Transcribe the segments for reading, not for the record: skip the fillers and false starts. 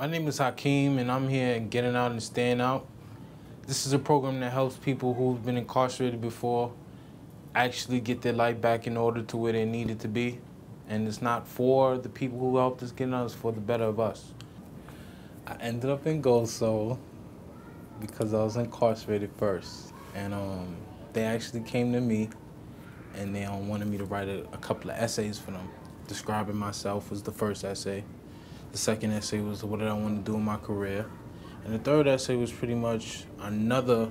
My name is Hakim, and I'm here in Getting Out and Staying Out. This is a program that helps people who've been incarcerated before actually get their life back in order to where they need it to be. And it's not for the people who helped us get out, it's for the better of us. I ended up in GOSO because I was incarcerated first. And they actually came to me and they wanted me to write a couple of essays for them. Describing myself was the first essay. The second essay was what did I want to do in my career. And the third essay was pretty much another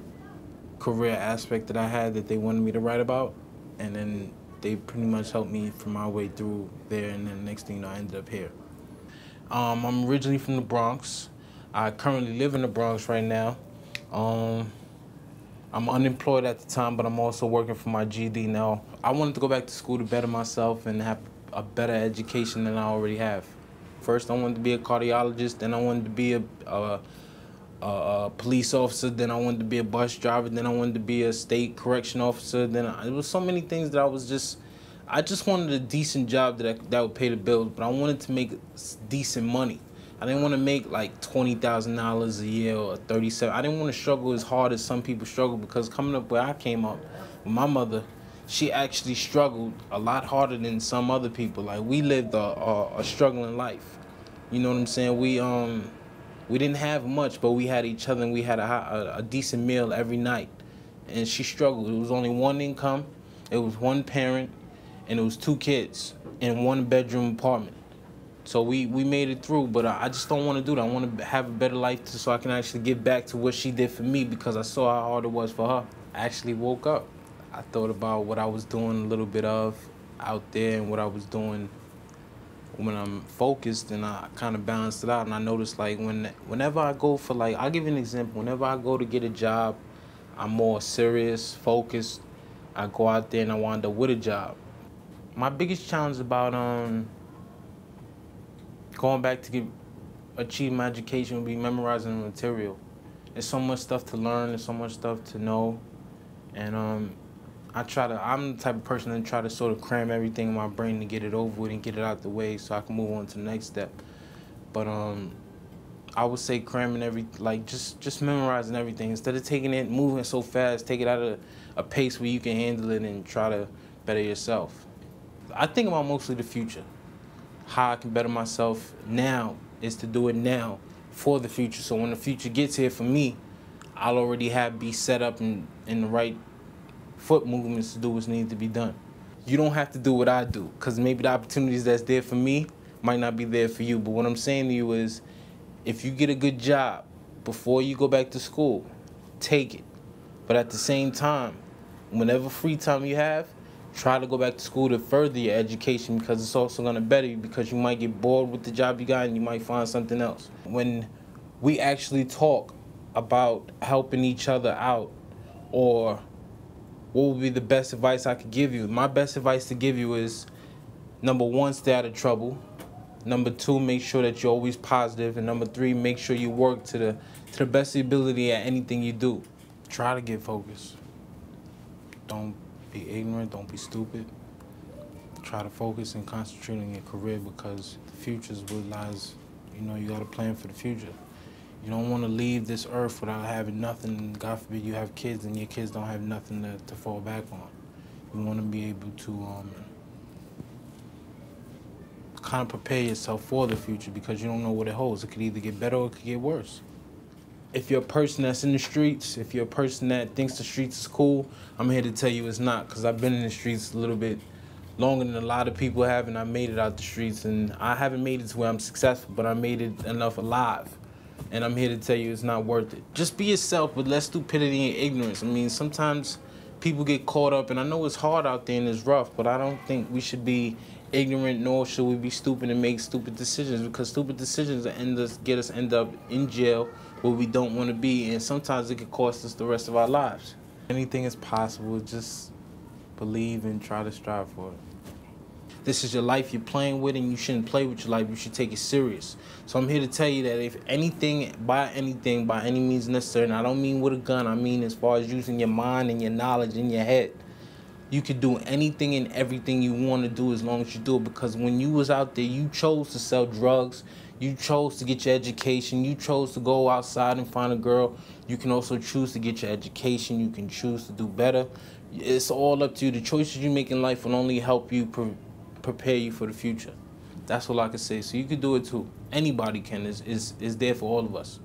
career aspect that I had that they wanted me to write about. And then they pretty much helped me from my way through there, and then the next thing you know, I ended up here. I'm originally from the Bronx. I currently live in the Bronx right now. I'm unemployed at the time, but I'm also working for my GED now. I wanted to go back to school to better myself and have a better education than I already have. First, I wanted to be a cardiologist, then I wanted to be a police officer, then I wanted to be a bus driver, then I wanted to be a state correction officer. There was so many things that I just wanted a decent job that would pay the bills, but I wanted to make decent money. I didn't want to make like $20,000 a year or $37,000. I didn't want to struggle as hard as some people struggle, because coming up where I came up with my mother, she actually struggled a lot harder than some other people. Like, we lived a struggling life. You know what I'm saying? We didn't have much, but we had each other, and we had a decent meal every night. And she struggled. It was only one income, it was one parent, and it was 2 kids in 1-bedroom apartment. So we made it through, but I just don't want to do that. I want to have a better life so I can actually give back to what she did for me, because I saw how hard it was for her. I actually woke up. I thought about what I was doing a little bit of out there and what I was doing when I'm focused, and I kind of balanced it out. And I noticed, like, whenever I go for, like, I'll give you an example. Whenever I go to get a job, I'm more serious, focused. I go out there and I wind up with a job. My biggest challenge about going back to achieve my education would be memorizing the material. There's so much stuff to learn, there's so much stuff to know, and I'm the type of person that try to sort of cram everything in my brain to get it over with and get it out the way so I can move on to the next step. But I would say cramming just memorizing everything. Instead of taking it, moving so fast, take it at a pace where you can handle it and try to better yourself. I think about mostly the future. How I can better myself now is to do it now for the future. So when the future gets here for me, I'll already be set up in the right foot movements to do what's needed to be done. You don't have to do what I do, because maybe the opportunities that's there for me might not be there for you. But what I'm saying to you is, if you get a good job before you go back to school, take it. But at the same time, whenever free time you have, try to go back to school to further your education, because it's also going to better you, because you might get bored with the job you got and you might find something else. When we actually talk about helping each other out, or what would be the best advice I could give you? My best advice to give you is, number 1, stay out of trouble. Number 2, make sure that you're always positive. And number 3, make sure you work to the best of your ability at anything you do. Try to get focused. Don't be ignorant, don't be stupid. Try to focus and concentrate on your career, because the future is what lies. You know, you got to plan for the future. You don't want to leave this earth without having nothing. God forbid you have kids and your kids don't have nothing to fall back on. You want to be able to kind of prepare yourself for the future, because you don't know what it holds. It could either get better or it could get worse. If you're a person that's in the streets, if you're a person that thinks the streets is cool, I'm here to tell you it's not, because I've been in the streets a little bit longer than a lot of people have, and I made it out the streets. And I haven't made it to where I'm successful, but I made it enough alive. And I'm here to tell you it's not worth it. Just be yourself, but less stupidity and ignorance. I mean, sometimes people get caught up, and I know it's hard out there and it's rough, but I don't think we should be ignorant, nor should we be stupid and make stupid decisions, because stupid decisions end up in jail where we don't want to be, and sometimes it could cost us the rest of our lives. Anything is possible. Just believe and try to strive for it. This is your life you're playing with, and you shouldn't play with your life. You should take it serious. So I'm here to tell you that if anything, by any means necessary, and I don't mean with a gun, I mean as far as using your mind and your knowledge in your head, you could do anything and everything you want to do as long as you do it. Because when you was out there, you chose to sell drugs, You chose to get your education. You chose to go outside and find a girl. You can also choose to get your education. You can choose to do better. It's all up to you. The choices you make in life will only help you prepare you for the future. That's all I can say. So you can do it too. Anybody can. It's there for all of us.